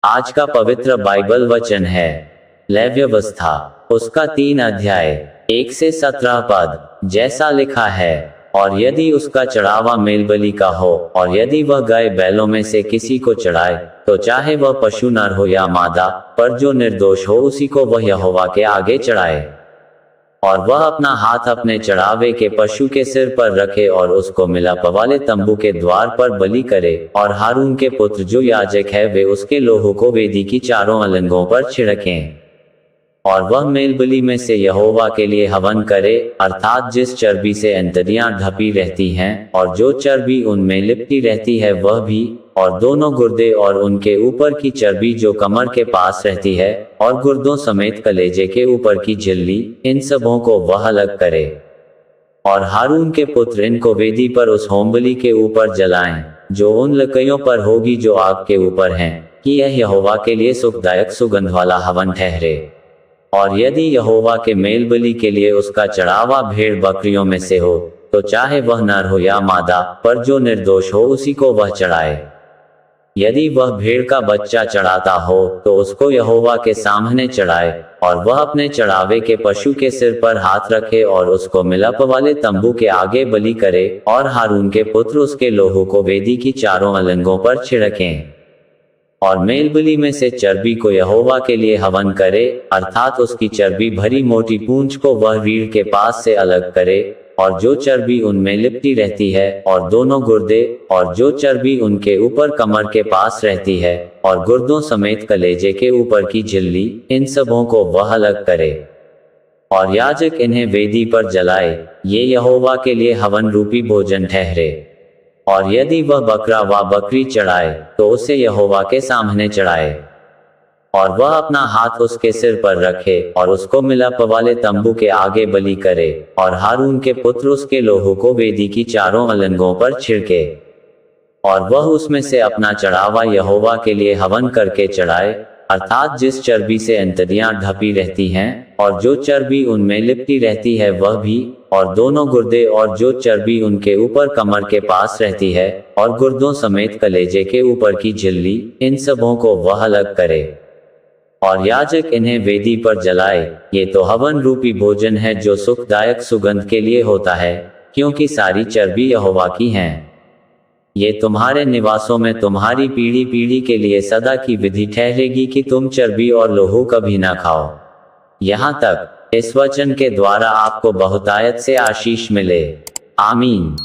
आज का पवित्र बाइबल वचन है लेव्यवस्था, उसका 3 अध्याय 1 से 17 पद। जैसा लिखा है, और यदि उसका चढ़ावा मेलबलि का हो, और यदि वह गाय बैलों में से किसी को चढ़ाए, तो चाहे वह पशु नर हो या मादा, पर जो निर्दोष हो उसी को वह यहोवा के आगे चढ़ाए। और वह अपना हाथ अपने चढ़ावे के पशु के सिर पर रखे और उसको मिलाप वाले तंबू के द्वार पर बलि करे, और हारून के पुत्र जो याजक है वे उसके लोहू को वेदी की चारों अलंगों पर छिड़कें। और वह मेलबलि में से यहोवा के लिए हवन करे, अर्थात जिस चर्बी से अंतड़ियां ढपी रहती हैं, और जो चर्बी उनमें लिपटी रहती है वह भी, और दोनों गुर्दे और उनके ऊपर की चर्बी जो कमर के पास रहती है, और गुर्दों समेत कलेजे के ऊपर की झिल्ली, इन सबों को वह अलग करे। और हारून के पुत्र इनको वेदी पर उस होमबलि के ऊपर जलाएं, जो उन लकड़ियों पर होगी जो आग के ऊपर हैं, कि यह यहोवा के लिए सुखदायक सुगंध वाला हवन ठहरे। और यदि यहोवा के मेलबलि के लिए उसका चढ़ावा भेड़ बकरियों में से हो, तो चाहे वह नर हो या मादा, पर जो निर्दोष हो उसी को वह चढ़ाए। यदि वह भेड़ का बच्चा चढ़ाता हो, तो उसको यहोवा के सामने चढ़ाए, और वह अपने चढ़ावे के पशु के सिर पर हाथ रखे और उसको मिलाप वाले तंबू के आगे बलि करे, और हारून के पुत्र उसके लोहू को वेदी की चारों अलंगों पर छिड़कें। और मेलबलि में से चर्बी को यहोवा के लिए हवन करे, अर्थात उसकी चर्बी भरी मोटी पूंछ को वह रीढ़ के पास से अलग करे, और जो चर्बी उनमें लिपटी रहती है, और दोनों गुर्दे, और जो चर्बी उनके ऊपर कमर के पास रहती है, और गुर्दों समेत कलेजे के ऊपर की झिल्ली, इन सबों को वह अलग करे। और याजक इन्हें वेदी पर जलाए, ये यहोवा के लिए हवन रूपी भोजन ठहरे। और यदि वह बकरा व बकरी चढ़ाए, तो उसे यहोवा के सामने चढ़ाए। और वह अपना हाथ उसके सिर पर रखे, और उसको मिलाप वाले तंबू के आगे बलि करे, और हारून के पुत्र उसके लोहू को वेदी की चारों अलंगों पर छिड़के। और वह उसमें से अपना चढ़ावा यहोवा के लिए हवन करके चढ़ाए, अर्थात जिस चर्बी से अंतड़ियां ढपी रहती हैं, और जो चर्बी उनमें लिपटी रहती है वह भी, और दोनों गुर्दे, और जो चर्बी उनके ऊपर कमर के पास रहती है, और गुर्दों समेत कलेजे के ऊपर की झिल्ली, इन सबों को वह अलग करे। और याजक इन्हें वेदी पर जलाए। ये तो हवन रूपी भोजन है जो सुखदायक सुगंध के लिए होता है, क्योंकि सारी चर्बी यहोवा की है। ये तुम्हारे निवासों में तुम्हारी पीढ़ी पीढ़ी के लिए सदा की विधि ठहरेगी कि तुम चर्बी और लोहू कभी ना खाओ, यहाँ तक इस वचन के द्वारा आपको बहुतायत से आशीष मिले। आमीन।